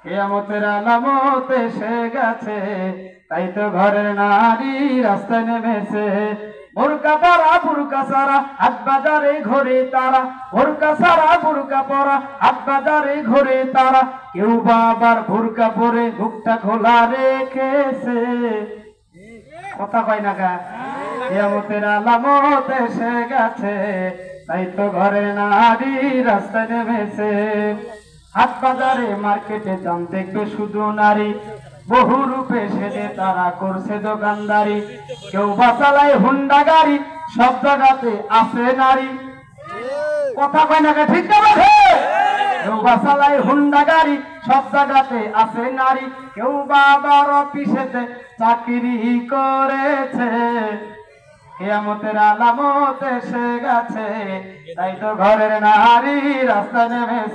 কিয়ামতের আলামত এসে গেছে, তাই তো ঘরের নারী রাস্তায় নেমেছে। বোরকা পরা বুরকা সারা হাট বাজারে ঘোরে তারা, বোরকা সারা বুরকা পরা হাট বাজারে ঘোরে তারা। কেউ বা আবার বুরকা পরে মুখটা খোলা রেখেছে। কথা কয় না গা? কিয়ামতের আলামত এসে গেছে, তাই তো ঘরের নারী রাস্তায় নেমেছে। হাট বাজারে মার্কেটে যান দেখবে শুধু নারী, বহু রূপে সেজে তারা করছে দোকানদারি। কেউ বা চালায় হুন্ডা গাড়ি, সব জায়গাতে আছে নারী। কথা কয় না? ঠিক না বলে? কেউ বা চালায় হুন্ডা গাড়ি, সব জায়গাতে আছে নারী। কেউ বা আবার অফিসেতে চাকরি করেছে। কিয়ামতের আলামত এসে গেছে, তাই তো ঘরের নারী রাস্তায় নেমেছে।